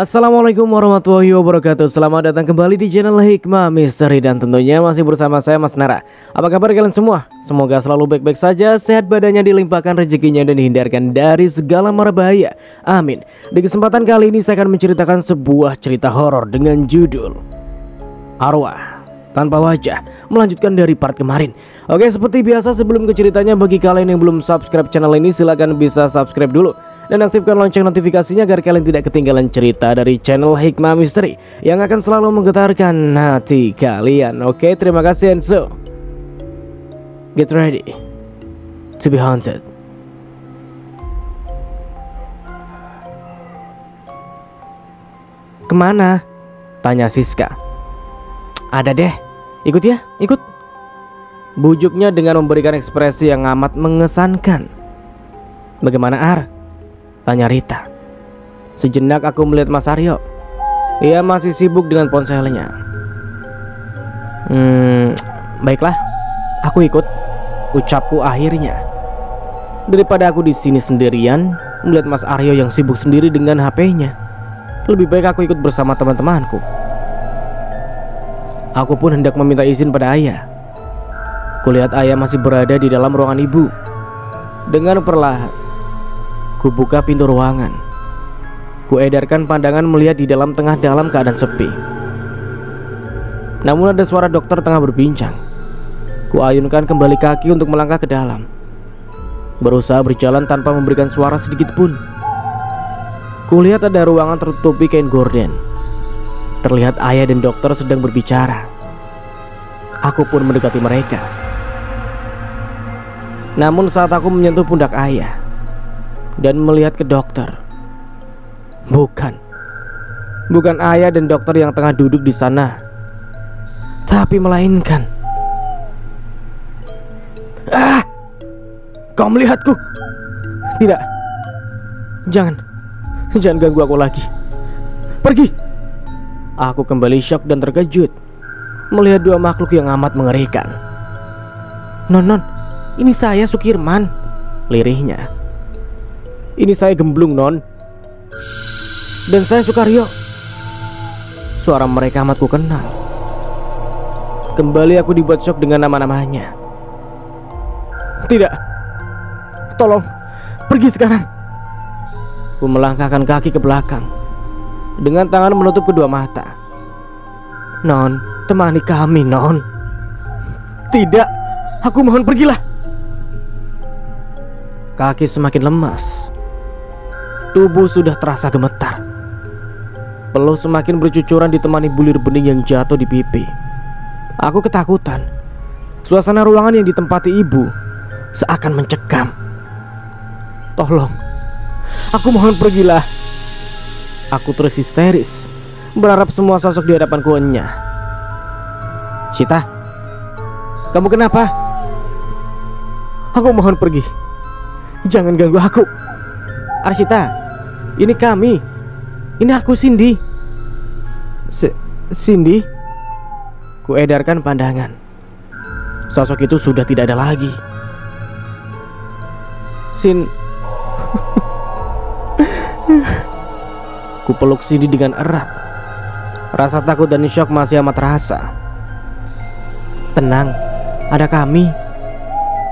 Assalamualaikum warahmatullahi wabarakatuh. Selamat datang kembali di channel Hikmah Misteri. Dan tentunya masih bersama saya Mas Nara. Apa kabar kalian semua? Semoga selalu baik-baik saja, sehat badannya, dilimpahkan rezekinya, dan dihindarkan dari segala mara bahaya. Amin. Di kesempatan kali ini saya akan menceritakan sebuah cerita horor dengan judul Arwah Tanpa Wajah, melanjutkan dari part kemarin. Oke, seperti biasa sebelum ke ceritanya, bagi kalian yang belum subscribe channel ini, silahkan bisa subscribe dulu dan aktifkan lonceng notifikasinya agar kalian tidak ketinggalan cerita dari channel Hikmah Misteri yang akan selalu menggetarkan hati kalian. Oke, terima kasih, and so get ready to be haunted. Kemana? Tanya Siska. Ada deh, ikut ya, ikut. Bujuknya dengan memberikan ekspresi yang amat mengesankan. Bagaimana, Ar? Tanya Rita. Sejenak aku melihat Mas Aryo. Ia masih sibuk dengan ponselnya. Baiklah, aku ikut, ucapku akhirnya. Daripada aku di sini sendirian melihat Mas Aryo yang sibuk sendiri dengan HP-nya, lebih baik aku ikut bersama teman-temanku. Aku pun hendak meminta izin pada ayah. Kulihat ayah masih berada di dalam ruangan ibu. Dengan perlahan kubuka pintu ruangan. Kuedarkan pandangan melihat di dalam tengah dalam keadaan sepi. Namun ada suara dokter tengah berbincang. Kuayunkan kembali kaki untuk melangkah ke dalam. Berusaha berjalan tanpa memberikan suara sedikit pun. Kulihat ada ruangan tertutupi kain gorden. Terlihat ayah dan dokter sedang berbicara. Aku pun mendekati mereka. Namun saat aku menyentuh pundak ayah dan melihat ke dokter, bukan ayah dan dokter yang tengah duduk di sana, tapi melainkan kau melihatku? Tidak, jangan ganggu aku lagi. Pergi. Aku kembali syok dan terkejut melihat dua makhluk yang amat mengerikan. Non, ini saya Sukirman, lirihnya. Ini saya Gemblung, Non. Dan saya Sukaryo. Suara mereka amat ku kenal. Kembali aku dibuat syok dengan nama-namanya. Tidak, tolong, pergi sekarang. Ku melangkahkan kaki ke belakang dengan tangan menutup kedua mata. Non, temani kami, Non. Tidak, aku mohon pergilah. Kaki semakin lemas. Tubuh sudah terasa gemetar. Peluh semakin bercucuran ditemani bulir bening yang jatuh di pipi. Aku ketakutan. Suasana ruangan yang ditempati ibu seakan mencekam. Tolong, aku mohon pergilah. Aku terus histeris, berharap semua sosok di hadapanku enyah. Sita, kamu kenapa? Aku mohon pergi. Jangan ganggu aku. Arsita, ini kami. Ini aku, Cindy. Cindy? Kuedarkan pandangan. Sosok itu sudah tidak ada lagi. Kupeluk Cindy dengan erat. Rasa takut dan syok masih amat terasa. Tenang, ada kami.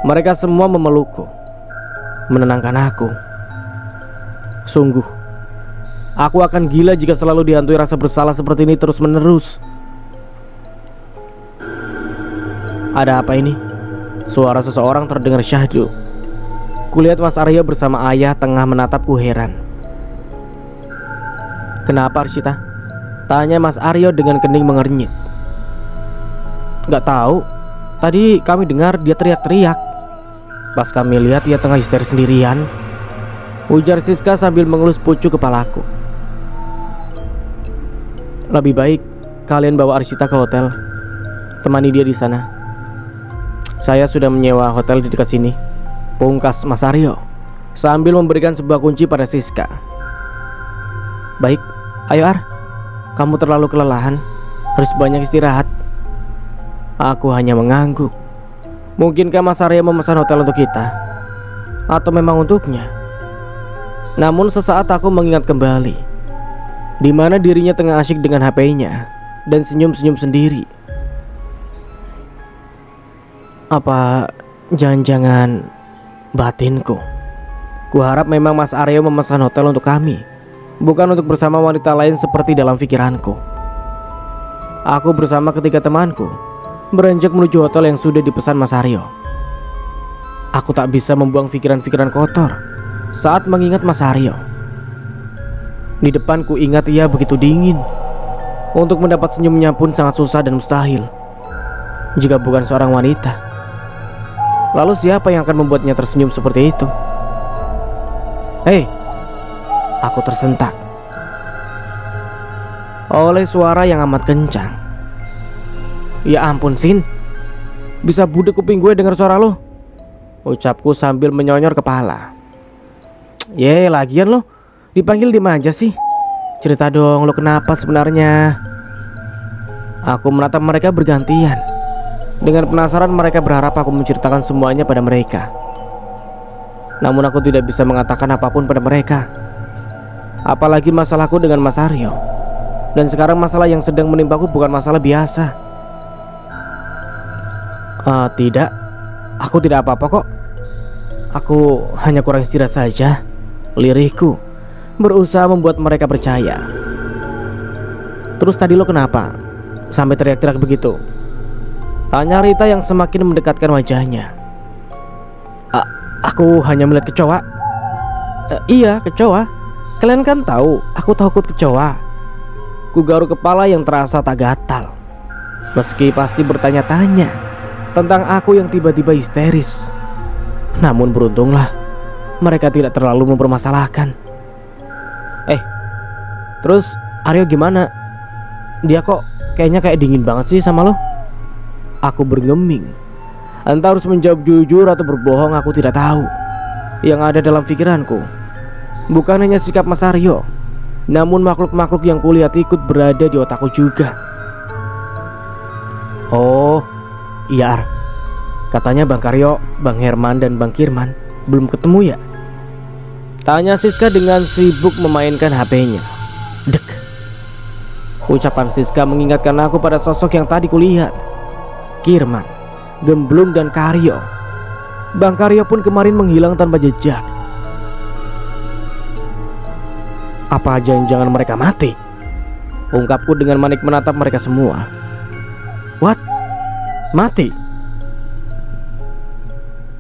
Mereka semua memelukku, menenangkan aku. Sungguh, aku akan gila jika selalu dihantui rasa bersalah seperti ini terus-menerus. Ada apa ini? Suara seseorang terdengar syahdu. Kulihat Mas Aryo bersama ayah tengah menatapku heran. Kenapa, Arsita? Tanya Mas Aryo dengan kening mengernyit. Gak tahu. Tadi kami dengar dia teriak-teriak. Pas kami lihat dia tengah histeris sendirian, ujar Siska sambil mengelus pucuk kepalaku. Lebih baik kalian bawa Arsita ke hotel. Temani dia di sana. Saya sudah menyewa hotel di dekat sini, pungkas Mas Aryo sambil memberikan sebuah kunci pada Siska. Baik, ayo Ar. Kamu terlalu kelelahan, harus banyak istirahat. Aku hanya mengangguk. Mungkinkah Mas Aryo memesan hotel untuk kita? Atau memang untuknya? Namun sesaat aku mengingat kembali di mana dirinya tengah asyik dengan HP-nya dan senyum-senyum sendiri. Apa jangan-jangan batinku? Kuharap memang Mas Aryo memesan hotel untuk kami, bukan untuk bersama wanita lain seperti dalam pikiranku. Aku bersama ketiga temanku beranjak menuju hotel yang sudah dipesan Mas Aryo. Aku tak bisa membuang pikiran-pikiran kotor saat mengingat Mas Aryo. Di depanku ingat ia begitu dingin. Untuk mendapat senyumnya pun sangat susah dan mustahil jika bukan seorang wanita. Lalu siapa yang akan membuatnya tersenyum seperti itu? Hei, aku tersentak oleh suara yang amat kencang. Ya ampun Sin, bisa budek kuping gue dengar suara lo, ucapku sambil menyonyor kepala. Lagian lo dipanggil di aja sih. Cerita dong, lo kenapa sebenarnya? Aku menatap mereka bergantian. Dengan penasaran mereka berharap aku menceritakan semuanya pada mereka. Namun aku tidak bisa mengatakan apapun pada mereka, apalagi masalahku dengan Mas Aryo. Dan sekarang masalah yang sedang menimpaku bukan masalah biasa. Tidak, aku tidak apa-apa kok. Aku hanya kurang istirahat saja. Lirihku berusaha membuat mereka percaya. Terus tadi lo kenapa sampai teriak-teriak begitu? Tanya Rita yang semakin mendekatkan wajahnya. Aku hanya melihat kecoa. Iya, kecoa. Kalian kan tahu aku takut kecoa. Ku garuk kepala yang terasa tak gatal, meski pasti bertanya-tanya tentang aku yang tiba-tiba histeris. Namun beruntunglah mereka tidak terlalu mempermasalahkan. Terus Aryo gimana? Dia kok kayaknya kayak dingin banget sih sama lo? Aku bergeming. Entah harus menjawab jujur atau berbohong aku tidak tahu. Yang ada dalam pikiranku bukan hanya sikap Mas Aryo, namun makhluk-makhluk yang kulihat ikut berada di otakku juga. Oh iya Ar, katanya Bang Karyo, Bang Herman dan Bang Kirman belum ketemu ya? Tanya Siska dengan sibuk memainkan HP-nya. Dek. Ucapan Siska mengingatkan aku pada sosok yang tadi kulihat. Kirman, Gemblung dan Karyo. Bang Karyo pun kemarin menghilang tanpa jejak. Apa jangan-jangan mereka mati? Ungkapku dengan manik menatap mereka semua. What? Mati?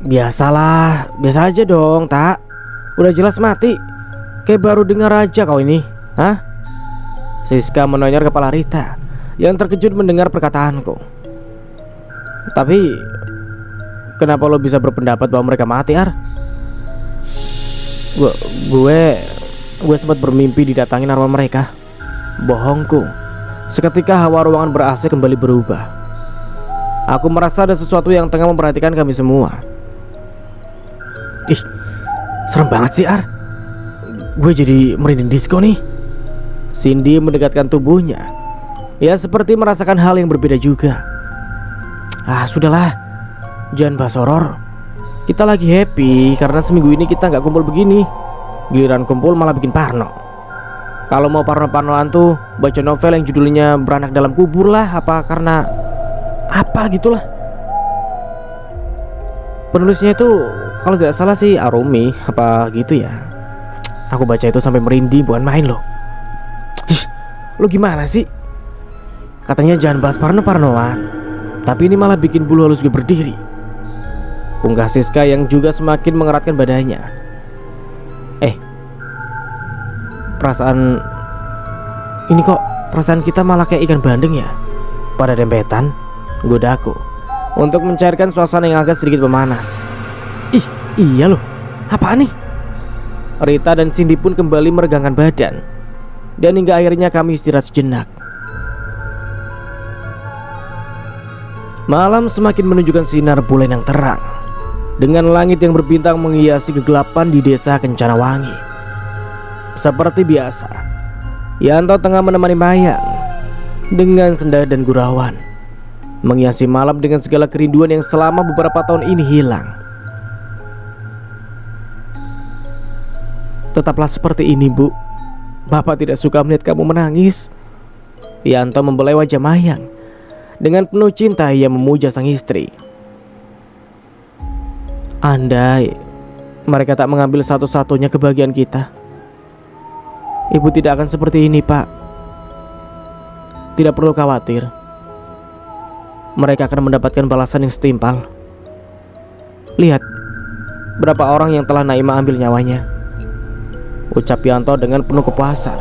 Biasalah, biasa aja dong, tak? Udah jelas mati. Kayak baru dengar aja kau ini. Hah? Siska menonyor kepala Rita yang terkejut mendengar perkataanku. Tapi kenapa lo bisa berpendapat bahwa mereka mati, Ar? Gue sempat bermimpi didatangin arwah mereka. Bohongku. Seketika hawa ruangan ber-AC kembali berubah. Aku merasa ada sesuatu yang tengah memperhatikan kami semua. Ih, serem banget sih, Ar. Gue jadi merinding disco nih. Cindy mendekatkan tubuhnya. Ya seperti merasakan hal yang berbeda juga. Sudahlah, jangan bahas horor. Kita lagi happy karena seminggu ini kita nggak kumpul begini. Giliran kumpul malah bikin parno. Kalau mau parno-parnoan tuh baca novel yang judulnya Beranak Dalam Kubur lah. Apa karena apa gitulah. Penulisnya itu kalau tidak salah sih Arumi apa gitu ya. Aku baca itu sampai merinding bukan main loh. Lo gimana sih? Katanya jangan bahas parno-parnoan, tapi ini malah bikin bulu halus gue berdiri. Unggah Siska yang juga semakin mengeratkan badannya. Perasaan ini kok perasaan kita malah kayak ikan bandeng ya? Pada dempetan, godaku untuk mencairkan suasana yang agak sedikit memanas. Iya loh, apaan nih? Rita dan Cindy pun kembali meregangkan badan. Dan hingga akhirnya kami istirahat sejenak. Malam semakin menunjukkan sinar bulan yang terang, dengan langit yang berbintang menghiasi kegelapan di desa Kencana Wangi. Seperti biasa, Yanto tengah menemani Mayang dengan senda dan gurauan, menghiasi malam dengan segala kerinduan yang selama beberapa tahun ini hilang. Tetaplah seperti ini, Bu. Bapak tidak suka melihat kamu menangis. Yanto membelai wajah Mayang. Dengan penuh cinta ia memuja sang istri. Andai mereka tak mengambil satu-satunya kebahagiaan kita, Ibu tidak akan seperti ini, Pak. Tidak perlu khawatir. Mereka akan mendapatkan balasan yang setimpal. Lihat berapa orang yang telah Naimah ambil nyawanya, ucap Yanto dengan penuh kepuasan.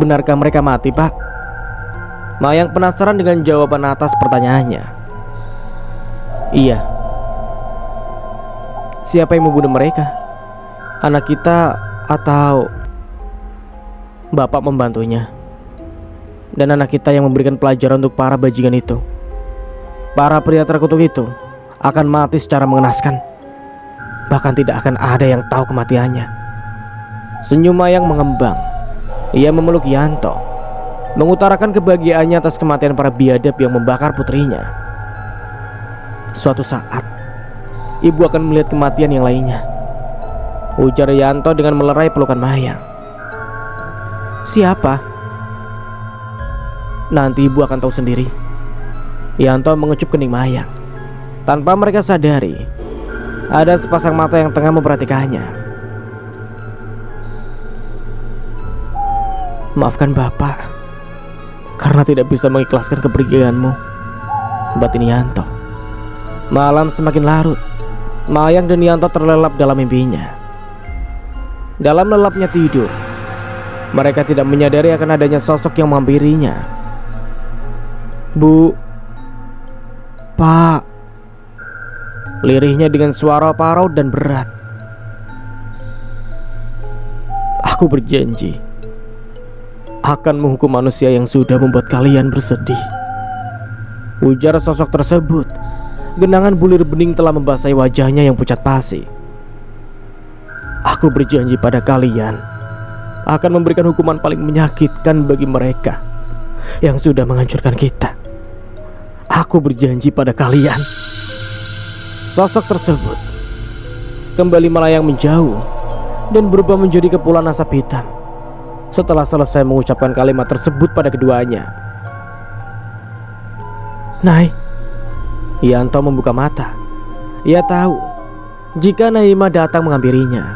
Benarkah mereka mati, Pak? Mayang penasaran dengan jawaban atas pertanyaannya. Iya. Siapa yang membunuh mereka? Anak kita atau Bapak membantunya? Dan anak kita yang memberikan pelajaran untuk para bajingan itu. Para pria terkutuk itu akan mati secara mengenaskan. Bahkan tidak akan ada yang tahu kematiannya. Senyum Mayang mengembang. Ia memeluk Yanto, mengutarakan kebahagiaannya atas kematian para biadab yang membakar putrinya. Suatu saat ibu akan melihat kematian yang lainnya, ujar Yanto dengan melerai pelukan Mayang. Siapa? Nanti ibu akan tahu sendiri. Yanto mengecup kening Mayang. Tanpa mereka sadari, ada sepasang mata yang tengah memperhatikannya. Maafkan Bapak karena tidak bisa mengikhlaskan kepergianmu, batin Yanto. Malam semakin larut. Mayang dan Yanto terlelap dalam mimpinya. Dalam lelapnya tidur, mereka tidak menyadari akan adanya sosok yang menghampirinya. Bu, Pak, lirihnya dengan suara parau dan berat. Aku berjanji akan menghukum manusia yang sudah membuat kalian bersedih, ujar sosok tersebut. Genangan bulir bening telah membasahi wajahnya yang pucat pasi. Aku berjanji pada kalian akan memberikan hukuman paling menyakitkan bagi mereka yang sudah menghancurkan kita. Aku berjanji pada kalian. Sosok tersebut kembali melayang menjauh dan berubah menjadi kepulan asap hitam setelah selesai mengucapkan kalimat tersebut pada keduanya. Nai. Yanto membuka mata. Ia tahu jika Naimah datang menghampirinya.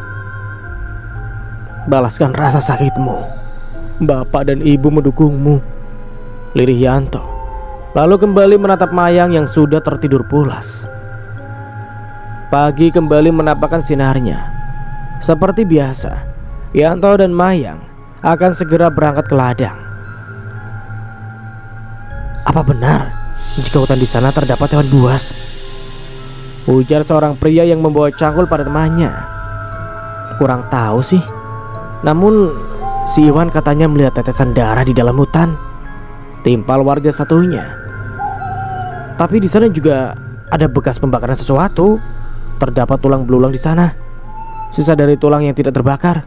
Balaskan rasa sakitmu. Bapak dan ibu mendukungmu, lirih Yanto. Lalu kembali menatap Mayang yang sudah tertidur pulas. Pagi kembali menampakkan sinarnya. Seperti biasa, Yanto dan Mayang akan segera berangkat ke ladang. Apa benar jika hutan di sana terdapat hewan buas? Ujar seorang pria yang membawa cangkul pada temannya. Kurang tahu sih. Namun si Iwan katanya melihat tetesan darah di dalam hutan, timpal warga satunya. Tapi di sana juga ada bekas pembakaran sesuatu. Terdapat tulang belulang di sana. Sisa dari tulang yang tidak terbakar,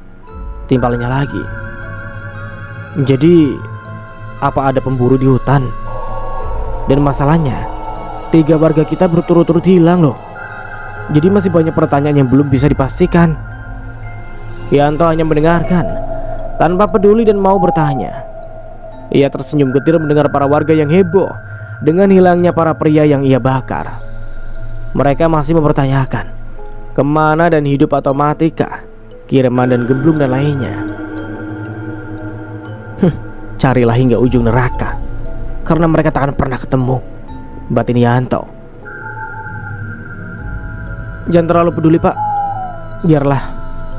timpalnya lagi. Jadi apa ada pemburu di hutan? Dan masalahnya 3 warga kita berturut-turut hilang loh. Jadi masih banyak pertanyaan yang belum bisa dipastikan. Yanto hanya mendengarkan tanpa peduli dan mau bertanya. Ia tersenyum getir mendengar para warga yang heboh dengan hilangnya para pria yang ia bakar. Mereka masih mempertanyakan kemana dan hidup atau matikah Kiriman dan Gemblung dan lainnya. Carilah hingga ujung neraka, karena mereka tak akan pernah ketemu, batin Yanto. Jangan terlalu peduli, Pak.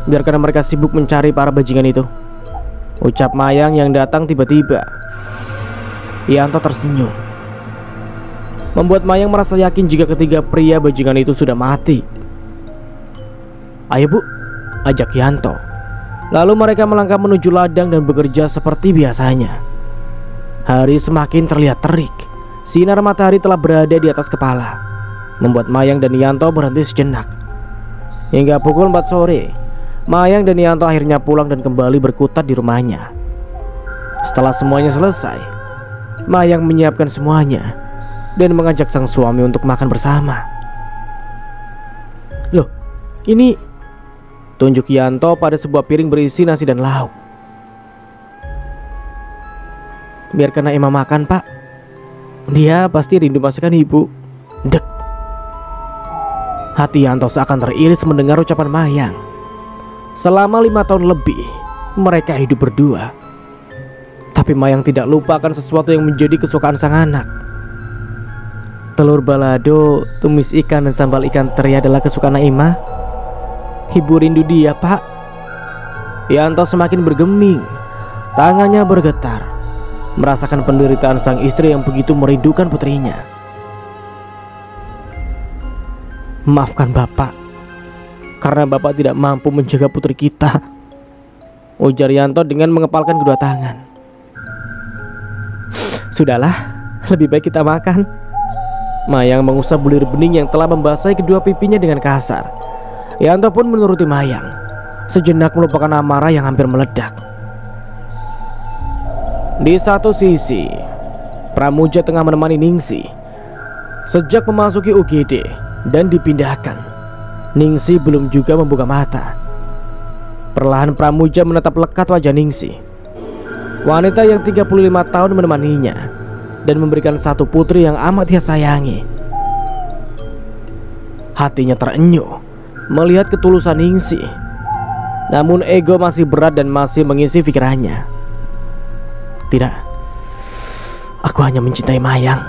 Biarkan mereka sibuk mencari para bajingan itu, ucap Mayang yang datang tiba-tiba. Yanto tersenyum, membuat Mayang merasa yakin jika ketiga pria bajingan itu sudah mati. Ayo Bu, ajak Yanto. Lalu mereka melangkah menuju ladang dan bekerja seperti biasanya. Hari semakin terlihat terik. Sinar matahari telah berada di atas kepala, membuat Mayang dan Yanto berhenti sejenak. Hingga pukul 4 sore, Mayang dan Yanto akhirnya pulang dan kembali berkutat di rumahnya. Setelah semuanya selesai, Mayang menyiapkan semuanya dan mengajak sang suami untuk makan bersama. Loh, ini tunjuk Yanto pada sebuah piring berisi nasi dan lauk. Biarkan Naimah makan, Pak. Dia pasti rindu masakan ibu. Dek. Hati Yanto seakan teriris mendengar ucapan Mayang. Selama 5 tahun lebih mereka hidup berdua. Tapi Mayang tidak lupa akan sesuatu yang menjadi kesukaan sang anak. Telur balado, tumis ikan dan sambal ikan teri adalah kesukaan Naimah. Ibu rindu dia, Pak. Yanto semakin bergeming. Tangannya bergetar, merasakan penderitaan sang istri yang begitu merindukan putrinya. Maafkan Bapak, karena Bapak tidak mampu menjaga putri kita, ujar Yanto dengan mengepalkan kedua tangan. Sudahlah, lebih baik kita makan. Mayang mengusap bulir bening yang telah membasahi kedua pipinya dengan kasar. Yanto pun menuruti Mayang, sejenak melupakan amarah yang hampir meledak. Di satu sisi, Pramuja tengah menemani Ningsi. Sejak memasuki UGD dan dipindahkan, Ningsi belum juga membuka mata. Perlahan Pramuja menatap lekat wajah Ningsi, wanita yang 35 tahun menemaninya dan memberikan satu putri yang amat dia sayangi. Hatinya terenyuh melihat ketulusan Ningsi, namun ego masih berat dan masih mengisi pikirannya. Tidak, aku hanya mencintai Mayang,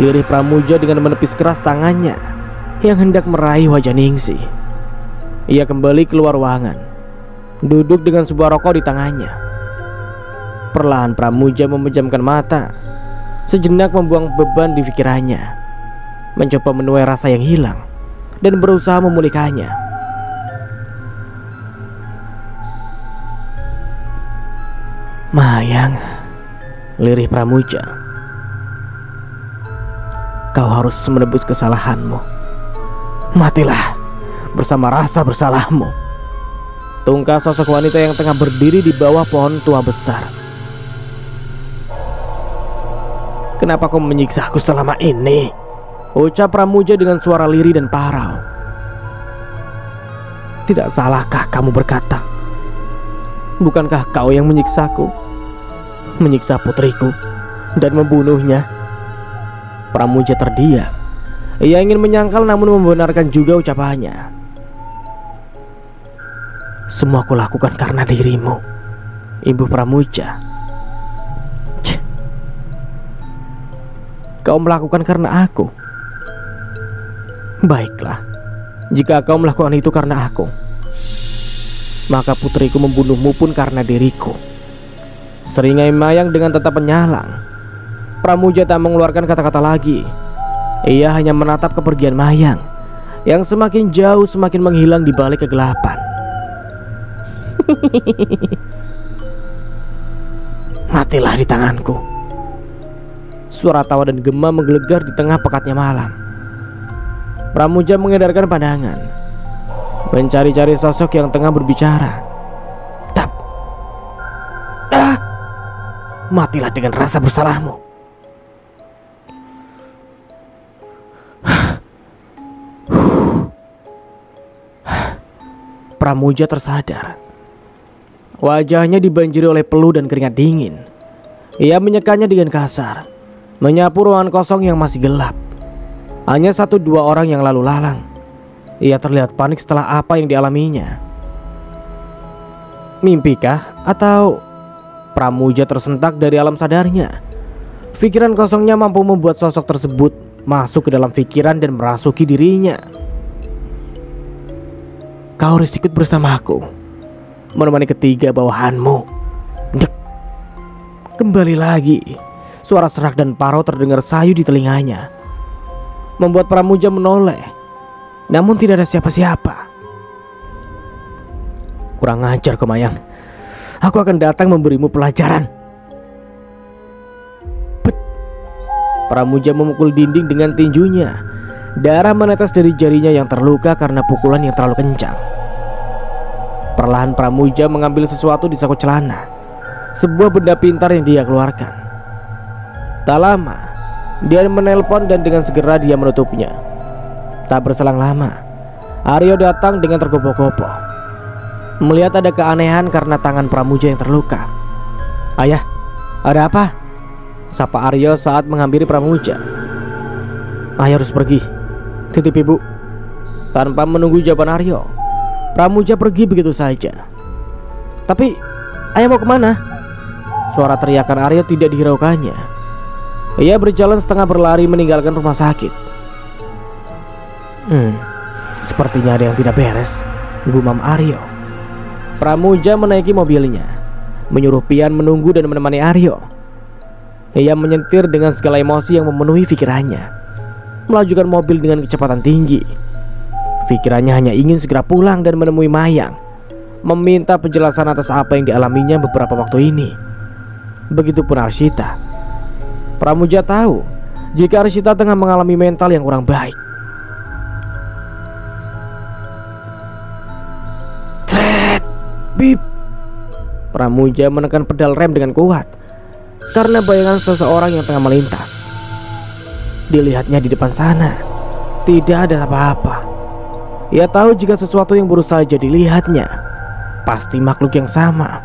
lirih Pramuja dengan menepis keras tangannya yang hendak meraih wajah Ningsi. Ia kembali keluar ruangan, duduk dengan sebuah rokok di tangannya. Perlahan Pramuja memejamkan mata, sejenak membuang beban di pikirannya, mencoba menuai rasa yang hilang dan berusaha memulihkannya. Mayang, lirih Pramuja, kau harus menebus kesalahanmu. Matilah bersama rasa bersalahmu. Tungkah sosok wanita yang tengah berdiri di bawah pohon tua besar. Kenapa kau menyiksa aku selama ini? Ucap Pramuja dengan suara lirih dan parau. Tidak salahkah kamu berkata? Bukankah kau yang menyiksaku, menyiksa putriku dan membunuhnya? Pramuja terdiam. Ia ingin menyangkal namun membenarkan juga ucapannya. Semua aku lakukan karena dirimu, Ibu Pramuja. Kau melakukan karena aku. Baiklah, jika kau melakukan itu karena aku, maka putriku membunuhmu pun karena diriku. Seringai Mayang dengan tetap menyalang. Pramuja tak mengeluarkan kata-kata lagi. Ia hanya menatap kepergian Mayang yang semakin jauh semakin menghilang di balik kegelapan. Matilah di tanganku. Suara tawa dan gema menggelegar di tengah pekatnya malam. Pramuja mengedarkan pandangan, mencari-cari sosok yang tengah berbicara. Tap. Matilah dengan rasa bersalahmu. Pramuja tersadar. Wajahnya dibanjiri oleh peluh dan keringat dingin. Ia menyekanya dengan kasar, menyapu ruangan kosong yang masih gelap. Hanya 1-2 orang yang lalu lalang. Ia terlihat panik setelah apa yang dialaminya. Mimpikah? Atau Pramuja tersentak dari alam sadarnya? Pikiran kosongnya mampu membuat sosok tersebut masuk ke dalam pikiran dan merasuki dirinya. Kau harus ikut bersamaku, menemani ketiga bawahanmu. Dek. Kembali lagi. Suara serak dan parau terdengar sayu di telinganya, membuat Pramuja menoleh. Namun tidak ada siapa-siapa. Kurang ajar kau Mayang. Aku akan datang memberimu pelajaran. Bet. Pramuja memukul dinding dengan tinjunya. Darah menetes dari jarinya yang terluka karena pukulan yang terlalu kencang. Perlahan Pramuja mengambil sesuatu di saku celana, sebuah benda pintar yang dia keluarkan. Tak lama dia menelpon dan dengan segera dia menutupnya. Tak berselang lama Aryo datang dengan tergopoh-gopoh. Melihat ada keanehan karena tangan Pramuja yang terluka. "Ayah, ada apa?" sapa Aryo saat menghampiri Pramuja. "Ayah harus pergi, titip ibu." Tanpa menunggu jawaban Aryo, Pramuja pergi begitu saja. "Tapi ayah mau kemana?" Suara teriakan Aryo tidak dihiraukannya. Ia berjalan setengah berlari meninggalkan rumah sakit. Sepertinya ada yang tidak beres, gumam Aryo. Pramuja menaiki mobilnya, menyuruh Pian menunggu dan menemani Aryo. Ia menyetir dengan segala emosi yang memenuhi pikirannya, melajukan mobil dengan kecepatan tinggi. Pikirannya hanya ingin segera pulang dan menemui Mayang, meminta penjelasan atas apa yang dialaminya beberapa waktu ini. Begitupun Arshita. Pramuja tahu jika Arshita tengah mengalami mental yang kurang baik. Bip. Pramuja menekan pedal rem dengan kuat karena bayangan seseorang yang tengah melintas. Dilihatnya di depan sana tidak ada apa-apa. Ia tahu jika sesuatu yang baru saja dilihatnya pasti makhluk yang sama.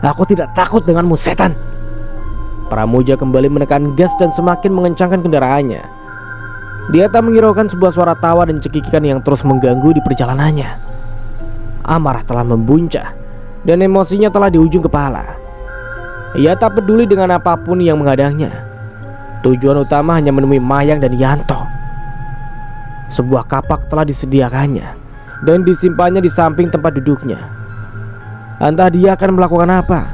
"Aku tidak takut denganmu, setan." Pramuja kembali menekan gas dan semakin mengencangkan kendaraannya. Dia tak menghiraukan sebuah suara tawa dan cekikikan yang terus mengganggu di perjalanannya. Amarah telah membuncah dan emosinya telah di ujung kepala. Ia tak peduli dengan apapun yang menghadangnya. Tujuan utama hanya menemui Mayang dan Yanto. Sebuah kapak telah disediakannya dan disimpannya di samping tempat duduknya. Entah dia akan melakukan apa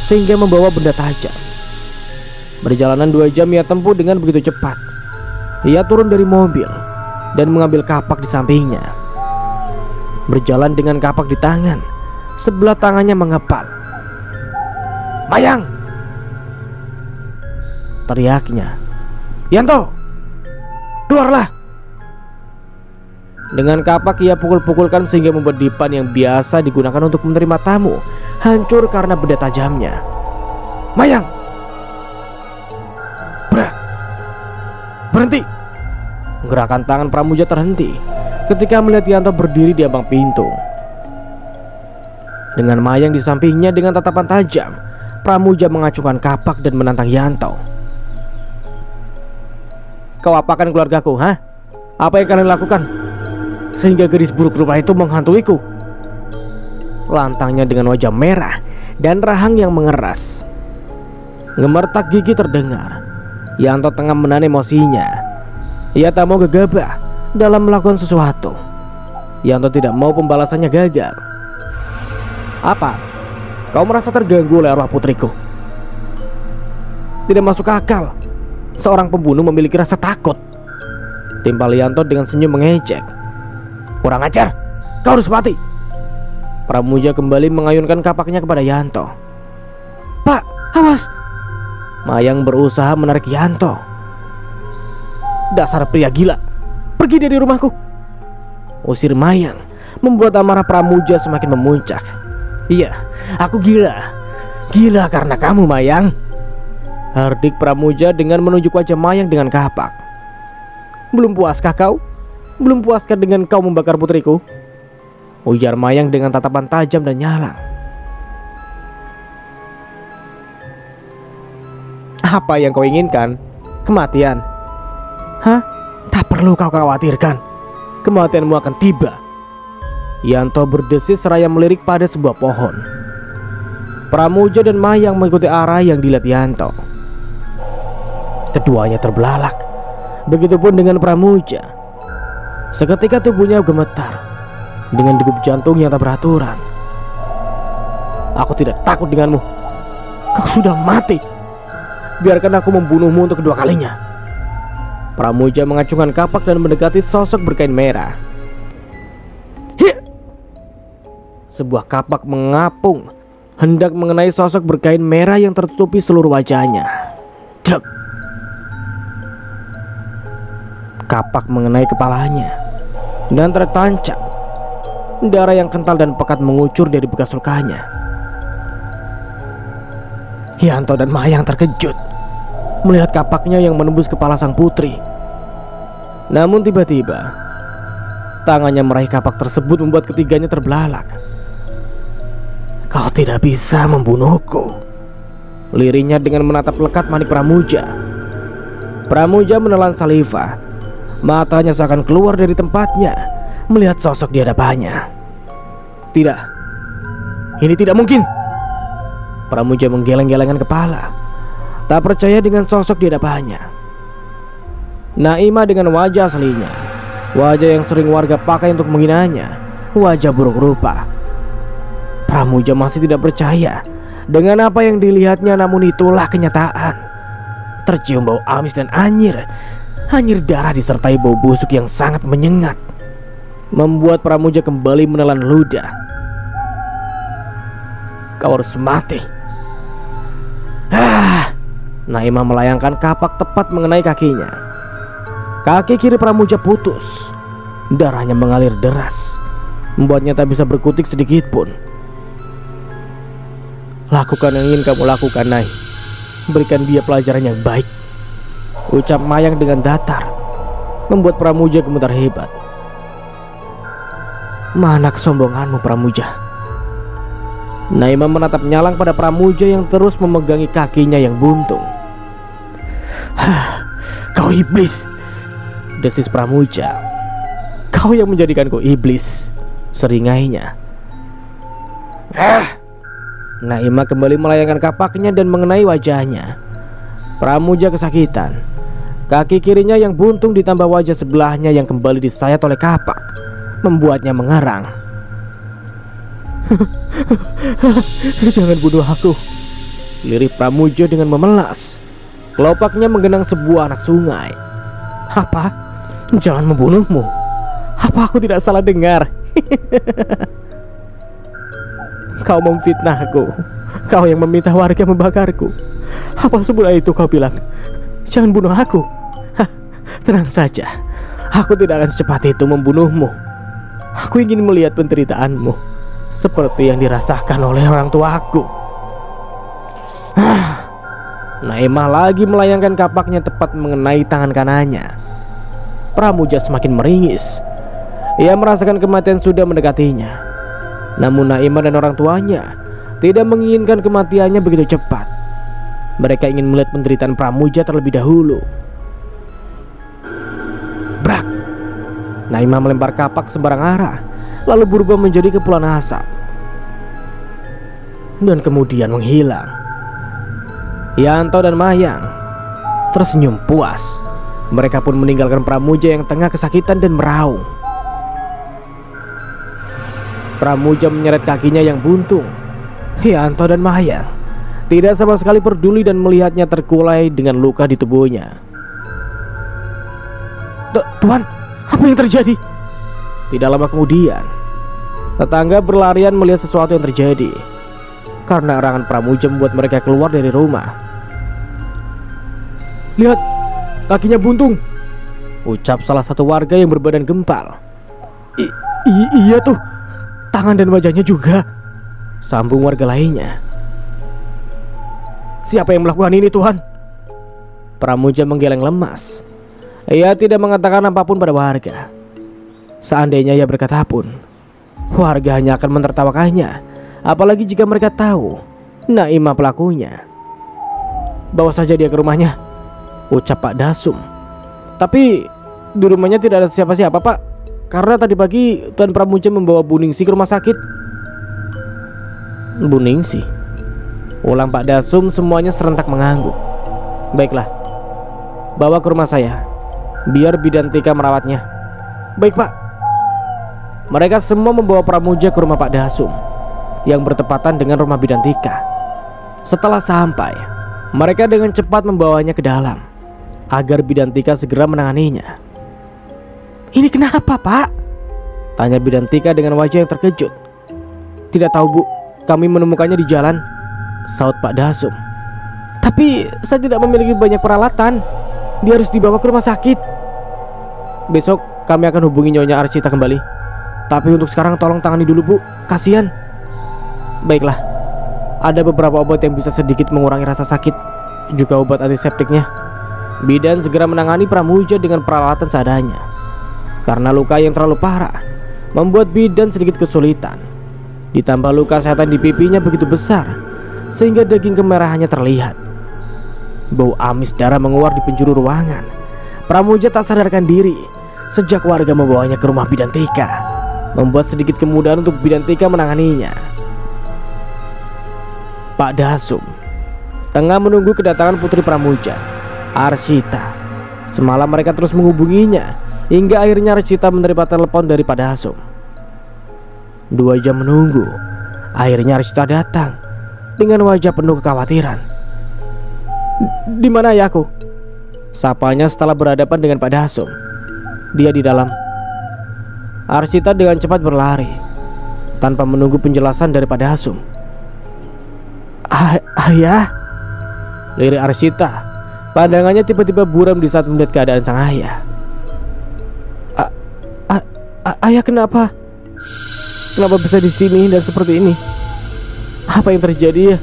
sehingga membawa benda tajam. Perjalanan 2 jam ia tempuh dengan begitu cepat. Ia turun dari mobil dan mengambil kapak di sampingnya. Berjalan dengan kapak di tangan, sebelah tangannya mengepal. "Mayang!" teriaknya. "Yanto, keluarlah!" Dengan kapak ia pukul-pukulkan sehingga membuat dipan yang biasa digunakan untuk menerima tamu hancur karena benda tajamnya. "Mayang! Berhenti!" Gerakan tangan Pramuja terhenti ketika melihat Yanto berdiri di ambang pintu. Dengan Mayang di sampingnya dengan tatapan tajam, Pramuja mengacungkan kapak dan menantang Yanto. "Kau apakan keluargaku, hah? Apa yang kalian lakukan sehingga gadis buruk rupa itu menghantuiku?" Lantangnya dengan wajah merah dan rahang yang mengeras. Gemertak gigi terdengar. Yanto tengah menahan emosinya. Ia tak mau gegabah dalam melakukan sesuatu. Yanto tidak mau pembalasannya gagal. "Apa? Kau merasa terganggu oleh arwah putriku?" "Tidak masuk akal. Seorang pembunuh memiliki rasa takut," timpal Yanto dengan senyum mengejek. "Kurang ajar, kau harus mati." Pramuja kembali mengayunkan kapaknya kepada Yanto. "Pak, awas!" Mayang berusaha menarik Yanto. "Dasar pria gila, pergi dari rumahku!" usir Mayang, membuat amarah Pramuja semakin memuncak. "Iya, aku gila. Gila karena kamu, Mayang," hardik Pramuja dengan menunjuk wajah Mayang dengan kapak. "Belum puaskah kau? Belum puaskah dengan kau membakar putriku?" ujar Mayang dengan tatapan tajam dan nyalang. "Apa yang kau inginkan? Kematian? Hah? Tak perlu kau khawatirkan. Kematianmu akan tiba." Yanto berdesis seraya melirik pada sebuah pohon. Pramuja dan Mayang mengikuti arah yang dilihat Yanto. Keduanya terbelalak. Begitupun dengan Pramuja. Seketika tubuhnya gemetar dengan degup jantung yang tak beraturan. "Aku tidak takut denganmu. Kau sudah mati. Biarkan aku membunuhmu untuk kedua kalinya." Pramuja mengacungkan kapak dan mendekati sosok berkain merah. "Hi!" Sebuah kapak mengapung hendak mengenai sosok berkain merah yang tertutupi seluruh wajahnya. Dek! Kapak mengenai kepalanya dan tertancap. Darah yang kental dan pekat mengucur dari bekas lukanya. Yanto dan Mayang terkejut melihat kapaknya yang menembus kepala sang putri. Namun tiba-tiba tangannya meraih kapak tersebut membuat ketiganya terbelalak. Kau tidak bisa membunuhku, lirihnya dengan menatap lekat Manik Pramuja. Pramuja menelan saliva. Matanya seakan keluar dari tempatnya melihat sosok di hadapannya. Tidak, ini tidak mungkin. Pramuja menggeleng-gelengkan kepala, tak percaya dengan sosok di hadapannya. Naima dengan wajah aslinya, wajah yang sering warga pakai untuk menghinanya, wajah buruk rupa. Pramuja masih tidak percaya dengan apa yang dilihatnya, namun itulah kenyataan. Tercium bau amis dan anyir darah disertai bau busuk yang sangat menyengat, membuat Pramuja kembali menelan ludah. Kau harus mati. Naima melayangkan kapak tepat mengenai kakinya. Kaki kiri Pramuja putus, darahnya mengalir deras, membuatnya tak bisa berkutik sedikit pun. Lakukan yang ingin kamu lakukan, Nai. Berikan dia pelajaran yang baik, ucap Mayang dengan datar, membuat Pramuja gemetar hebat. Mana kesombonganmu, Pramuja? Naima menatap nyalang pada Pramuja yang terus memegangi kakinya yang buntung. Kau iblis, desis Pramuja. Kau yang menjadikanku iblis, seringainya. Naima kembali melayangkan kapaknya dan mengenai wajahnya. Pramuja kesakitan. Kaki kirinya yang buntung ditambah wajah sebelahnya yang kembali disayat oleh kapak membuatnya mengerang. Jangan bunuh aku, lirih Pramuja dengan memelas. Kelopaknya menggenang sebuah anak sungai. Apa? Jangan membunuhmu? Apa aku tidak salah dengar? Kau memfitnahku. Kau yang meminta warga membakarku. Apa semudah itu kau bilang? Jangan bunuh aku. Tenang saja, aku tidak akan secepat itu membunuhmu. Aku ingin melihat penderitaanmu seperti yang dirasakan oleh orang tuaku. Naimah lagi melayangkan kapaknya tepat mengenai tangan kanannya. Pramuja semakin meringis. Ia merasakan kematian sudah mendekatinya. Namun Naimah dan orang tuanya tidak menginginkan kematiannya begitu cepat. Mereka ingin melihat penderitaan Pramuja terlebih dahulu. Brak! Naimah melempar kapak sembarang arah, lalu berubah menjadi kepulan asap dan kemudian menghilang. Yanto dan Mayang tersenyum puas. Mereka pun meninggalkan Pramuja yang tengah kesakitan dan meraung. Pramuja menyeret kakinya yang buntung. Yanto dan Mayang tidak sama sekali peduli dan melihatnya terkulai dengan luka di tubuhnya. Tuan, apa yang terjadi? Tidak lama kemudian, tetangga berlarian melihat sesuatu yang terjadi. Karena erangan Pramuja membuat mereka keluar dari rumah. Lihat, kakinya buntung, ucap salah satu warga yang berbadan gempal. Iya tuh, tangan dan wajahnya juga, sambung warga lainnya. Siapa yang melakukan ini, Tuhan? Pramuja menggeleng lemas. Ia tidak mengatakan apapun pada warga. Seandainya ia berkata pun, warga hanya akan menertawakannya. Apalagi jika mereka tahu Naimah pelakunya. Bawa saja dia ke rumahnya, ucap Pak Dasum. Tapi di rumahnya tidak ada siapa-siapa, Pak. Karena tadi pagi Tuan Pramuja membawa Bu Ningsi ke rumah sakit. Bu Ningsi, ulang Pak Dasum. Semuanya serentak mengangguk. Baiklah, bawa ke rumah saya, biar bidan Tika merawatnya. Baik, Pak. Mereka semua membawa Pramuja ke rumah Pak Dasum yang bertepatan dengan rumah bidan Tika. Setelah sampai, mereka dengan cepat membawanya ke dalam agar bidan Tika segera menanganinya. Ini kenapa, Pak? Tanya bidan Tika dengan wajah yang terkejut. Tidak tahu, Bu. Kami menemukannya di jalan, saut Pak Dasum. Tapi saya tidak memiliki banyak peralatan. Dia harus dibawa ke rumah sakit. Besok kami akan hubungi Nyonya Arsita kembali. Tapi untuk sekarang tolong tangani dulu, Bu. Kasihan. Baiklah. Ada beberapa obat yang bisa sedikit mengurangi rasa sakit, juga obat antiseptiknya. Bidan segera menangani Pramuja dengan peralatan seadanya. Karena luka yang terlalu parah membuat bidan sedikit kesulitan. Ditambah luka sayatan di pipinya begitu besar sehingga daging kemerahannya terlihat. Bau amis darah menguap di penjuru ruangan. Pramuja tak sadarkan diri sejak warga membawanya ke rumah Bidan Tika, membuat sedikit kemudahan untuk Bidan Tika menanganinya. Pak Dasum tengah menunggu kedatangan putri Pramuja, Arshita. Semalam mereka terus menghubunginya hingga akhirnya Arshita menerima telepon dari Pak Dasum. 2 jam menunggu, akhirnya Arshita datang dengan wajah penuh kekhawatiran. Di mana ayahku? Sapanya setelah berhadapan dengan Pak Dasum. Dia di dalam. Arshita dengan cepat berlari tanpa menunggu penjelasan dari Pak Dasum. Ayah? Lirik Arshita. Pandangannya tiba-tiba buram di saat melihat keadaan sang ayah. Ayah kenapa? Kenapa bisa di sini dan seperti ini? Apa yang terjadi ya?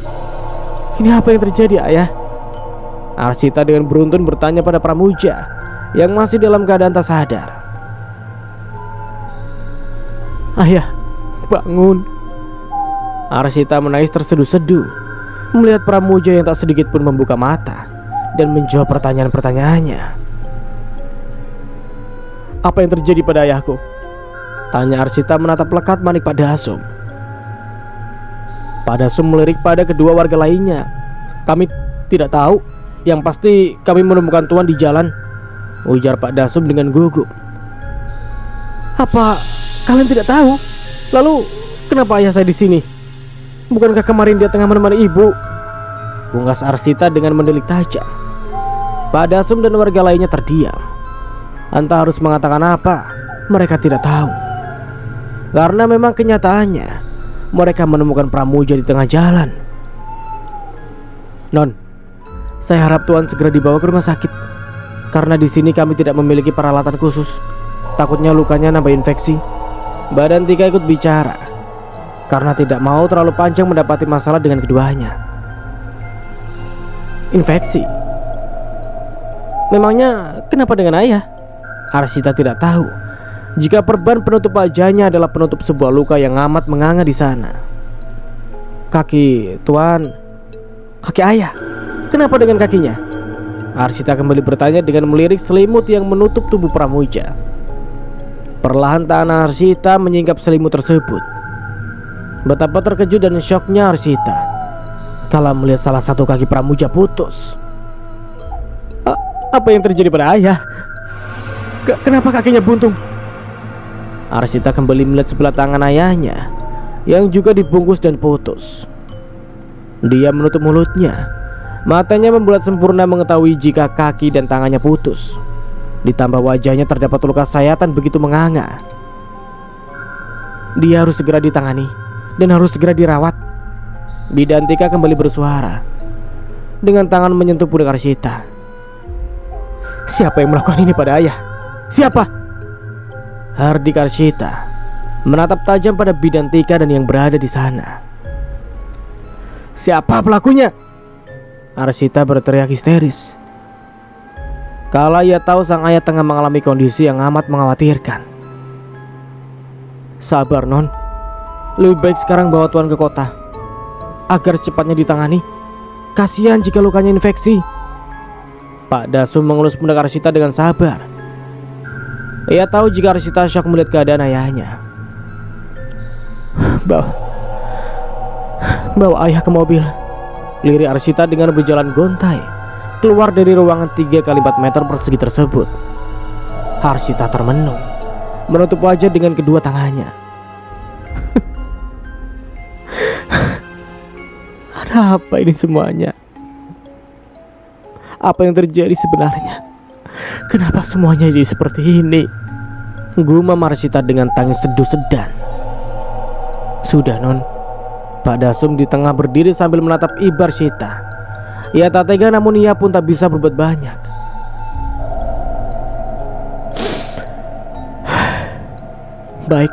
Ini apa yang terjadi, ayah? Arshita dengan beruntun bertanya pada Pramuja yang masih dalam keadaan tak sadar. Ayah, bangun. Arshita menangis terseduh-seduh melihat Pramuja yang tak sedikit pun membuka mata dan menjawab pertanyaan-pertanyaannya. Apa yang terjadi pada ayahku? Tanya Arshita menatap lekat manik Pak Dasum. Pak Dasum melirik pada kedua warga lainnya. Kami tidak tahu. Yang pasti kami menemukan Tuan di jalan, ujar Pak Dasum dengan gugup. Apa kalian tidak tahu? Lalu kenapa ayah saya di sini? Bukankah kemarin dia tengah menemani ibu? Bungas Arshita dengan mendelik tajam. Pak Dasum dan warga lainnya terdiam. Entah harus mengatakan apa, mereka tidak tahu. Karena memang kenyataannya mereka menemukan Pramuja di tengah jalan. Non, saya harap Tuan segera dibawa ke rumah sakit. Karena di sini kami tidak memiliki peralatan khusus. Takutnya lukanya nambah infeksi. Badan Tika ikut bicara karena tidak mau terlalu panjang mendapati masalah dengan keduanya. Infeksi? Memangnya kenapa dengan ayah? Arshita tidak tahu jika perban penutup wajahnya adalah penutup sebuah luka yang amat menganga di sana. Kaki Tuan, kaki ayah. Kenapa dengan kakinya? Arshita kembali bertanya dengan melirik selimut yang menutup tubuh Pramuja. Perlahan tangan Arshita menyingkap selimut tersebut. Betapa terkejut dan syoknya Arshita kala melihat salah satu kaki Pramuja putus. Apa yang terjadi pada ayah? Kenapa kakinya buntung? Arshita kembali melihat sebelah tangan ayahnya yang juga dibungkus dan putus. Dia menutup mulutnya. Matanya membulat sempurna mengetahui jika kaki dan tangannya putus. Ditambah wajahnya terdapat luka sayatan begitu menganga. Dia harus segera ditangani dan harus segera dirawat. Bidan Tika kembali bersuara dengan tangan menyentuh pundak Arshita. Siapa yang melakukan ini pada ayah? Siapa? Hardik Arshita menatap tajam pada Bidan Tika dan yang berada di sana. Siapa pelakunya? Arshita berteriak histeris kala ia tahu sang ayah tengah mengalami kondisi yang amat mengkhawatirkan. Sabar non, lebih baik sekarang bawa Tuan ke kota agar cepatnya ditangani. Kasihan jika lukanya infeksi. Pak Dasum mengelus pundak Arshita dengan sabar. Ia tahu jika Arshita syok melihat keadaan ayahnya. Bawa ayah ke mobil, lirik Arshita dengan berjalan gontai keluar dari ruangan 3 kali 4 meter persegi tersebut. Arshita termenung, menutup wajah dengan kedua tangannya. Ada apa ini semuanya? Apa yang terjadi sebenarnya? Kenapa semuanya jadi seperti ini? Gumam Arshita dengan tangis seduh sedan. Sudah non. Pak Dasum di tengah berdiri sambil menatap ibu Arshita. Ia tak tega namun ia pun tak bisa berbuat banyak. Baik,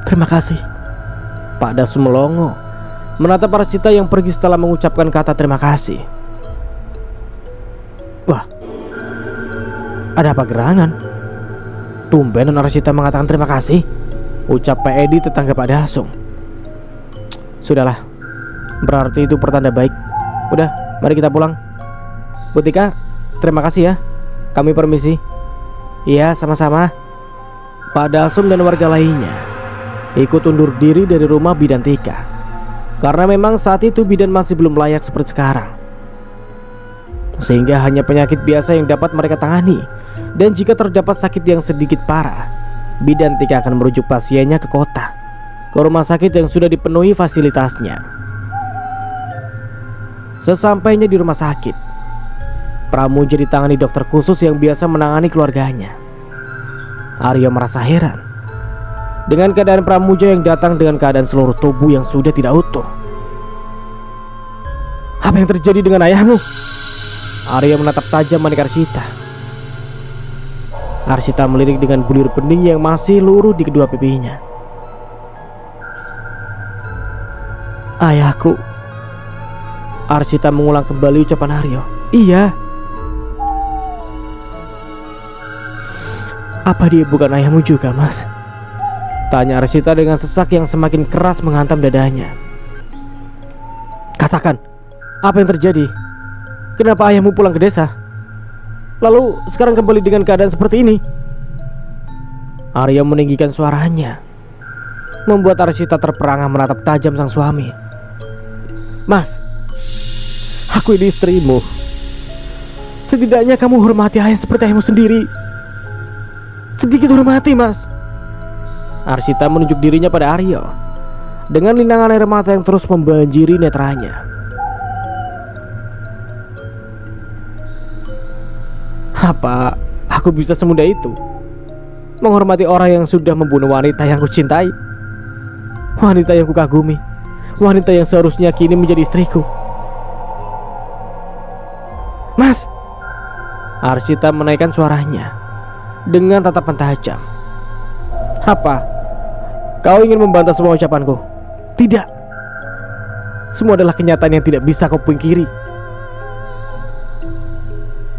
terima kasih. Pak Dasum melongo menatap Arshita yang pergi setelah mengucapkan kata terima kasih. Wah, ada apa gerangan? Tumben Arshita mengatakan terima kasih, ucap Pak Edi tetangga Pak Dasum. Sudahlah, berarti itu pertanda baik. Udah, mari kita pulang. Bu Tika, terima kasih ya. Kami permisi. Iya, sama-sama. Pak Dasum dan warga lainnya ikut undur diri dari rumah Bidan Tika, karena memang saat itu Bidan masih belum layak seperti sekarang, sehingga hanya penyakit biasa yang dapat mereka tangani. Dan jika terdapat sakit yang sedikit parah, Bidan Tika akan merujuk pasiennya ke kota, ke rumah sakit yang sudah dipenuhi fasilitasnya. Sesampainya di rumah sakit, Pramuja ditangani dokter khusus yang biasa menangani keluarganya. Aryo merasa heran dengan keadaan Pramuja yang datang dengan keadaan seluruh tubuh yang sudah tidak utuh. Apa yang terjadi dengan ayahmu? Aryo menatap tajam Manik Arsita. Arsita melirik dengan bulir bening yang masih luruh di kedua pipinya. Ayahku. Arsita mengulang kembali ucapan Aryo. Iya. Apa dia bukan ayahmu juga, Mas? Tanya Arsita dengan sesak yang semakin keras menghantam dadanya. Katakan, apa yang terjadi? Kenapa ayahmu pulang ke desa? Lalu sekarang kembali dengan keadaan seperti ini? Aryo meninggikan suaranya, membuat Arsita terperangah menatap tajam sang suami. Mas, aku ini istrimu. Setidaknya kamu hormati ayah seperti ayahmu sendiri. Sedikit hormati, Mas. Arsita menunjuk dirinya pada Aryo dengan linangan air mata yang terus membanjiri netranya. Apa aku bisa semudah itu menghormati orang yang sudah membunuh wanita yang kucintai, wanita yang kukagumi, wanita yang seharusnya kini menjadi istriku? Mas! Arsita menaikkan suaranya dengan tatapan tajam. Apa? Kau ingin membantah semua ucapanku? Tidak. Semua adalah kenyataan yang tidak bisa kau pungkiri.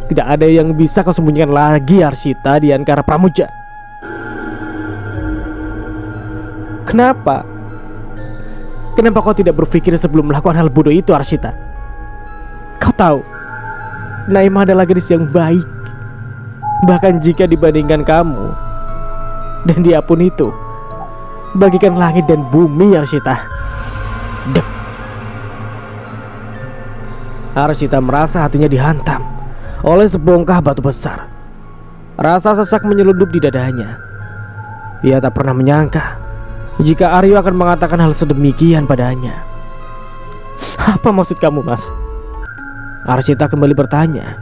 Tidak ada yang bisa kau sembunyikan lagi, Arsita Diankara Pramuja. Kenapa? Kenapa kau tidak berpikir sebelum melakukan hal bodoh itu, Arsita? Kau tahu, Naimah adalah gadis yang baik, bahkan jika dibandingkan kamu. Dan dia pun itu bagikan langit dan bumi, Arsita. Dek. Arsita merasa hatinya dihantam oleh sebongkah batu besar. Rasa sesak menyeludup di dadanya. Ia tak pernah menyangka jika Aryo akan mengatakan hal sedemikian padanya. Apa maksud kamu, Mas? Arsita kembali bertanya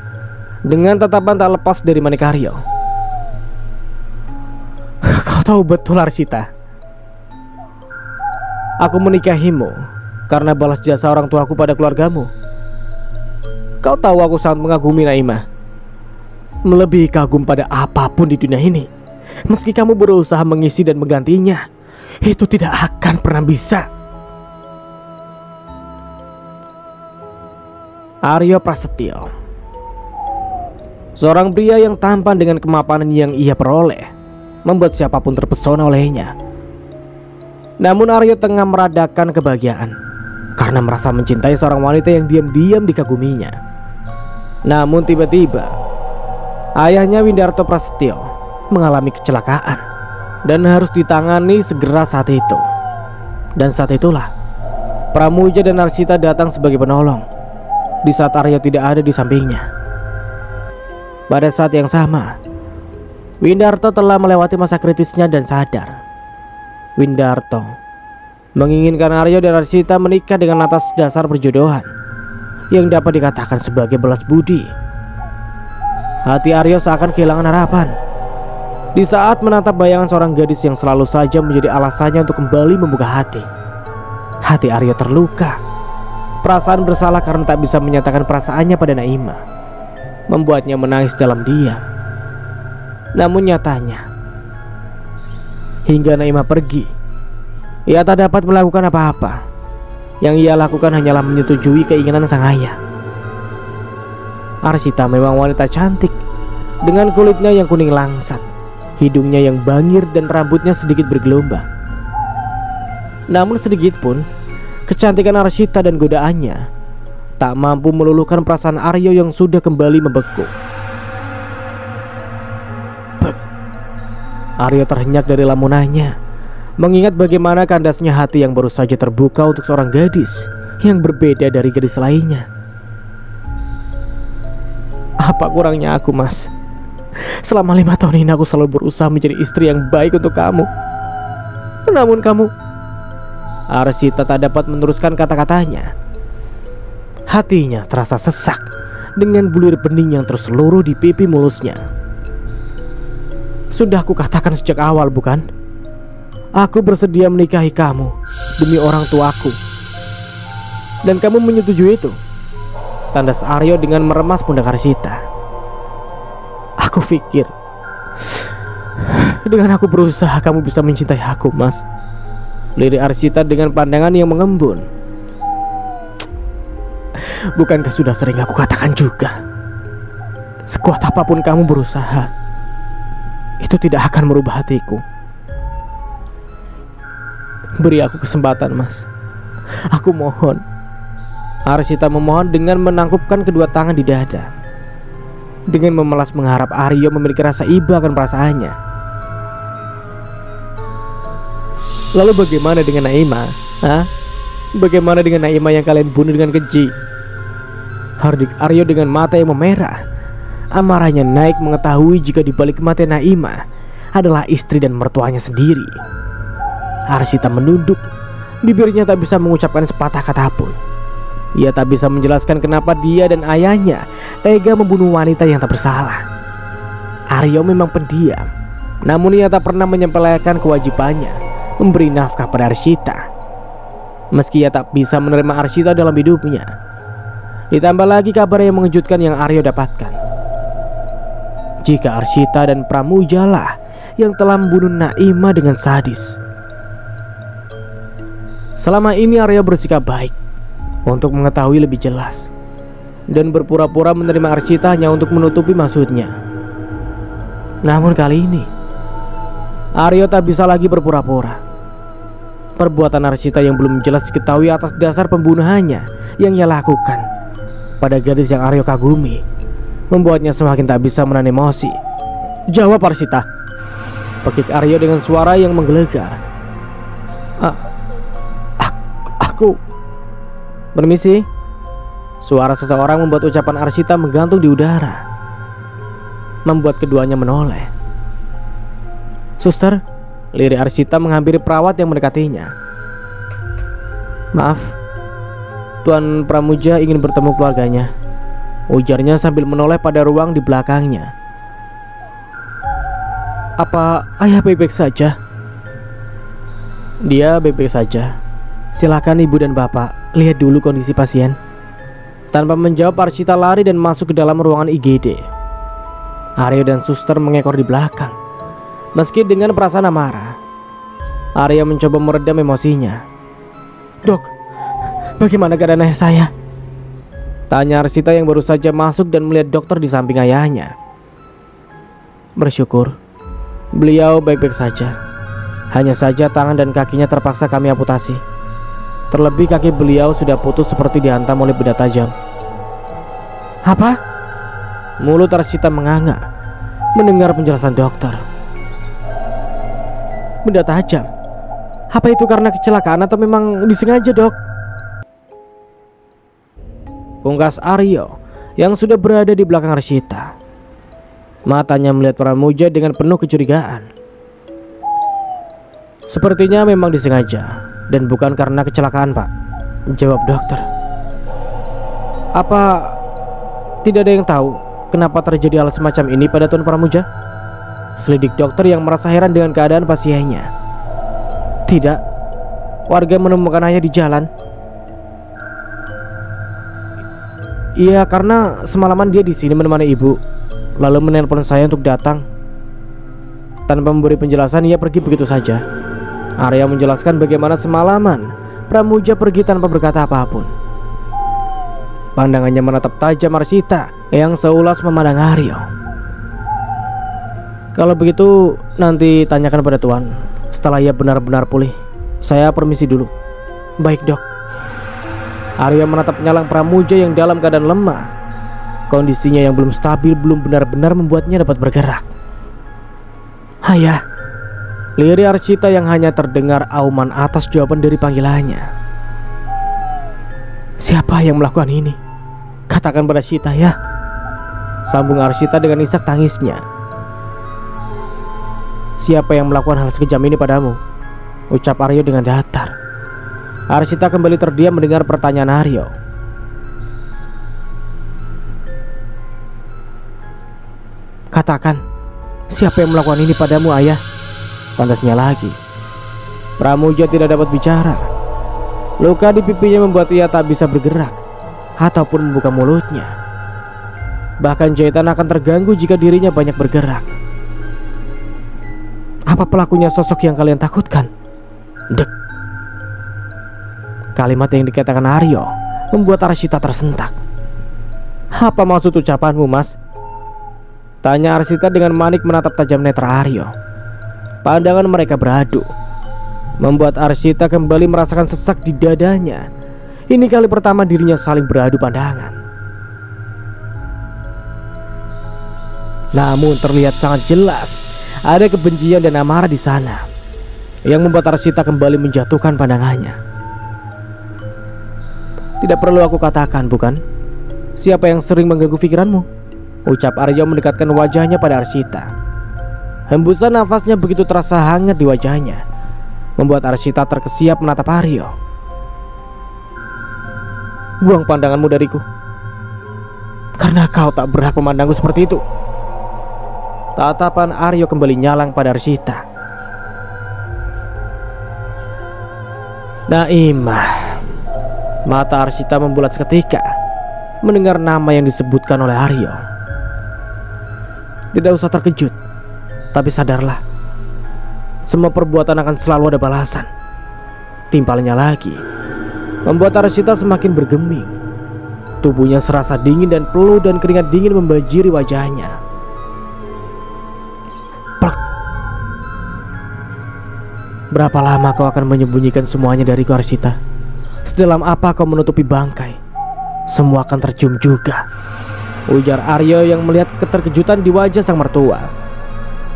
dengan tatapan tak lepas dari Manik Aryo. Kau tahu betul, Arsita, aku menikahimu karena balas jasa orang tuaku pada keluargamu. Kau tahu aku sangat mengagumi Naimah, melebihi kagum pada apapun di dunia ini. Meski kamu berusaha mengisi dan menggantinya, itu tidak akan pernah bisa. Aryo Prasetyo, seorang pria yang tampan dengan kemapanan yang ia peroleh, membuat siapapun terpesona olehnya. Namun Aryo tengah meradakan kebahagiaan karena merasa mencintai seorang wanita yang diam-diam dikaguminya. Namun tiba-tiba ayahnya Windarto Prasetyo mengalami kecelakaan dan harus ditangani segera saat itu. Dan saat itulah Pramuja dan Arsita datang sebagai penolong di saat Aryo tidak ada di sampingnya. Pada saat yang sama, Windarto telah melewati masa kritisnya dan sadar. Windarto menginginkan Aryo dan Arsita menikah dengan atas dasar perjodohan yang dapat dikatakan sebagai balas budi. Hati Aryo seakan kehilangan harapan di saat menatap bayangan seorang gadis yang selalu saja menjadi alasannya untuk kembali membuka hati. Hati Aryo terluka. Perasaan bersalah karena tak bisa menyatakan perasaannya pada Naimah membuatnya menangis dalam diam. Namun nyatanya, hingga Naimah pergi, ia tak dapat melakukan apa-apa. Yang ia lakukan hanyalah menyetujui keinginan sang ayah. Arsita memang wanita cantik, dengan kulitnya yang kuning langsat, hidungnya yang bangir dan rambutnya sedikit bergelombang. Namun sedikit pun Kecantikan Arshita dan godaannya tak mampu meluluhkan perasaan Aryo yang sudah kembali membeku. Aryo terhenyak dari lamunannya, mengingat bagaimana kandasnya hati yang baru saja terbuka untuk seorang gadis yang berbeda dari gadis lainnya. Apa kurangnya aku, Mas? Selama 5 tahun ini aku selalu berusaha menjadi istri yang baik untuk kamu. Namun kamu... Arshita tak dapat meneruskan kata-katanya. Hatinya terasa sesak dengan bulir bening yang terseluruh di pipi mulusnya. Sudah aku katakan sejak awal, bukan? Aku bersedia menikahi kamu demi orang tuaku. Dan kamu menyetujui itu? Tandas Aryo dengan meremas pundak Arshita. Aku pikir dengan aku berusaha kamu bisa mencintai aku, Mas. Lirik Arshita dengan pandangan yang mengembun. Bukankah sudah sering aku katakan juga, sekuat apapun kamu berusaha, itu tidak akan merubah hatiku. Beri aku kesempatan, Mas. Aku mohon. Arshita memohon dengan menangkupkan kedua tangan di dada, dengan memelas mengharap Aryo memiliki rasa iba akan perasaannya. Lalu bagaimana dengan Naima? Hah? Bagaimana dengan Naima yang kalian bunuh dengan keji? Hardik Aryo dengan mata yang memerah. Amarahnya naik mengetahui jika di balik kematian Naima adalah istri dan mertuanya sendiri. Arshita menunduk, bibirnya tak bisa mengucapkan sepatah kata pun. Ia tak bisa menjelaskan kenapa dia dan ayahnya tega membunuh wanita yang tak bersalah. Aryo memang pendiam, namun ia tak pernah menyepelekan kewajibannya memberi nafkah pada Arshita. Meski ia tak bisa menerima Arshita dalam hidupnya, ditambah lagi kabar yang mengejutkan yang Aryo dapatkan, jika Arshita dan Pramuja lah yang telah membunuh Naima dengan sadis. Selama ini Aryo bersikap baik untuk mengetahui lebih jelas dan berpura-pura menerima Arshita hanya untuk menutupi maksudnya. Namun kali ini Aryo tak bisa lagi berpura-pura. Perbuatan Arshita yang belum jelas diketahui atas dasar pembunuhannya yang ia lakukan pada gadis yang Aryo kagumi membuatnya semakin tak bisa menahan emosi. Jawab, Arshita, pekik Aryo dengan suara yang menggelegar. Aku... Permisi. Suara seseorang membuat ucapan Arshita menggantung di udara, membuat keduanya menoleh. Suster, lirik Arshita menghampiri perawat yang mendekatinya. Maaf, Tuan Pramuja ingin bertemu keluarganya, ujarnya sambil menoleh pada ruang di belakangnya. Apa ayah baik-baik saja? Dia baik-baik saja. Silakan ibu dan bapak lihat dulu kondisi pasien. Tanpa menjawab, Arshita lari dan masuk ke dalam ruangan IGD. Aryo dan suster mengekor di belakang. Meski dengan perasaan amarah, Aryo mencoba meredam emosinya. Dok, bagaimana keadaan ayah saya? Tanya Arshita yang baru saja masuk dan melihat dokter di samping ayahnya. Bersyukur, beliau baik-baik saja. Hanya saja tangan dan kakinya terpaksa kami amputasi. Terlebih kaki beliau sudah putus seperti dihantam oleh benda tajam. Apa? Mulut Arshita menganga mendengar penjelasan dokter. Benda tajam? Apa itu karena kecelakaan atau memang disengaja, dok? Pungkas Aryo yang sudah berada di belakang Arshita. Matanya melihat Pramuja dengan penuh kecurigaan. Sepertinya memang disengaja dan bukan karena kecelakaan, Pak, jawab dokter. Apa tidak ada yang tahu kenapa terjadi hal semacam ini pada Tuan Pramuja? Selidik dokter yang merasa heran dengan keadaan pasiennya. Tidak, warga menemukan ayah di jalan. Iya, karena semalaman dia di sini menemani ibu, lalu menelpon saya untuk datang. Tanpa memberi penjelasan, ia pergi begitu saja. Arya menjelaskan bagaimana semalaman Pramuja pergi tanpa berkata apapun. Pandangannya menatap tajam Arshita yang seulas memandang Aryo. Kalau begitu nanti tanyakan pada Tuan setelah ia benar-benar pulih. Saya permisi dulu. Baik, dok. Arya menatap penyalang Pramuja yang dalam keadaan lemah. Kondisinya yang belum stabil belum benar-benar membuatnya dapat bergerak. "Ayah," lirik Arsita yang hanya terdengar auman atas jawaban dari panggilannya. "Siapa yang melakukan ini? Katakan pada Sita ya," sambung Arsita dengan isak tangisnya. "Siapa yang melakukan hal sekejam ini padamu?" ucap Aryo dengan datar. Arsita kembali terdiam mendengar pertanyaan Aryo. "Katakan, siapa yang melakukan ini padamu, ayah?" tandasnya lagi. Pramuja tidak dapat bicara. Luka di pipinya membuat ia tak bisa bergerak ataupun membuka mulutnya. Bahkan jahitan akan terganggu jika dirinya banyak bergerak. "Apa pelakunya sosok yang kalian takutkan?" Dek. Kalimat yang dikatakan Aryo membuat Arsita tersentak. "Apa maksud ucapanmu, Mas?" tanya Arsita dengan manik menatap tajam netra Aryo. Pandangan mereka beradu, membuat Arsita kembali merasakan sesak di dadanya. Ini kali pertama dirinya saling beradu pandangan. Namun terlihat sangat jelas ada kebencian dan amarah di sana, yang membuat Arsita kembali menjatuhkan pandangannya. "Tidak perlu aku katakan, bukan? Siapa yang sering mengganggu pikiranmu?" ucap Aryo mendekatkan wajahnya pada Arsita. Hembusan nafasnya begitu terasa hangat di wajahnya, membuat Arsita terkesiap menatap Aryo. "Buang pandanganmu dariku, karena kau tak berhak memandangku seperti itu." Tatapan Aryo kembali nyalang pada Arsita. "Naimah." Mata Arsita membulat seketika mendengar nama yang disebutkan oleh Aryo. "Tidak usah terkejut, tapi sadarlah, semua perbuatan akan selalu ada balasan," timpalnya lagi, membuat Arsita semakin bergeming. Tubuhnya serasa dingin dan peluh dan keringat dingin membanjiri wajahnya. Plak. "Berapa lama kau akan menyembunyikan semuanya dariku, Arsita? Sedalam apa kau menutupi bangkai? Semua akan tercium juga," ujar Aryo yang melihat keterkejutan di wajah sang mertua.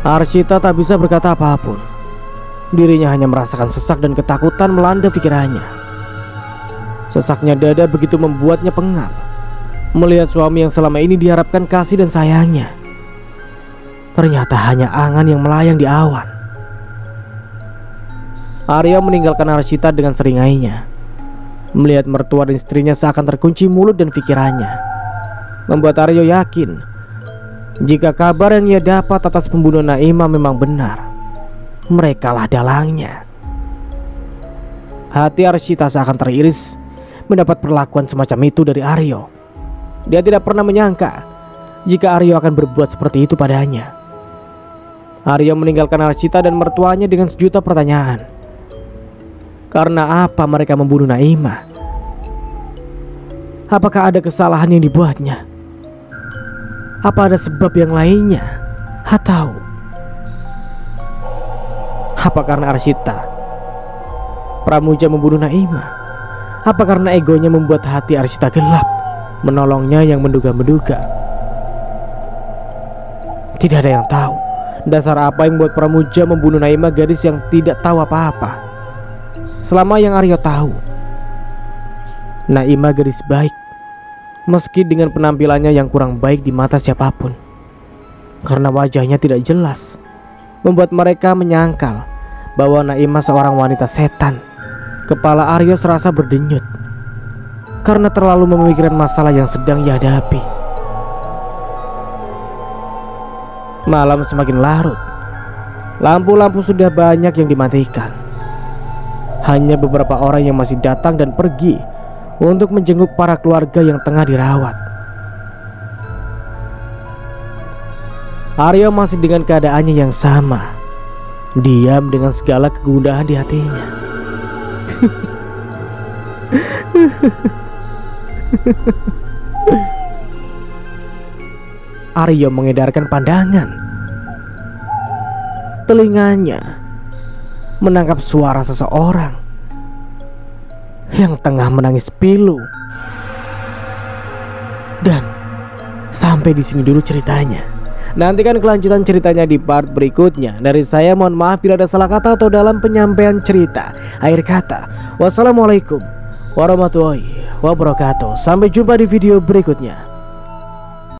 Arsita tak bisa berkata apapun. Dirinya hanya merasakan sesak dan ketakutan melanda pikirannya. Sesaknya dada begitu membuatnya pengap melihat suami yang selama ini diharapkan kasih dan sayangnya ternyata hanya angan yang melayang di awan. Aryo meninggalkan Arsita dengan seringainya. Melihat mertua dan istrinya seakan terkunci mulut dan pikirannya, membuat Aryo yakin jika kabar yang ia dapat atas pembunuhan Naimah memang benar, merekalah dalangnya. Hati Arsita seakan teriris mendapat perlakuan semacam itu dari Aryo. Dia tidak pernah menyangka jika Aryo akan berbuat seperti itu padanya. Aryo meninggalkan Arsita dan mertuanya dengan sejuta pertanyaan. Karena apa mereka membunuh Naimah? Apakah ada kesalahan yang dibuatnya? Apa ada sebab yang lainnya? Atau apa karena Arsita Pramuja membunuh Naimah? Apa karena egonya membuat hati Arsita gelap, menolongnya yang menduga-menduga? Tidak ada yang tahu dasar apa yang membuat Pramuja membunuh Naimah, gadis yang tidak tahu apa-apa. Selama yang Aryo tahu, Naimah gadis baik, meski dengan penampilannya yang kurang baik di mata siapapun. Karena wajahnya tidak jelas, membuat mereka menyangkal bahwa Naimah seorang wanita setan. Kepala Aryo serasa berdenyut karena terlalu memikirkan masalah yang sedang ia hadapi. Malam semakin larut. Lampu-lampu sudah banyak yang dimatikan. Hanya beberapa orang yang masih datang dan pergi untuk menjenguk para keluarga yang tengah dirawat. Aryo masih dengan keadaannya yang sama, diam dengan segala kegundahan di hatinya. Aryo mengedarkan pandangan. Telinganya menangkap suara seseorang. yang tengah menangis pilu. Dan sampai di sini dulu ceritanya. Nantikan kelanjutan ceritanya di part berikutnya. Dari saya mohon maaf bila ada salah kata atau dalam penyampaian cerita. Akhir kata, wassalamualaikum warahmatullahi wabarakatuh. Sampai jumpa di video berikutnya.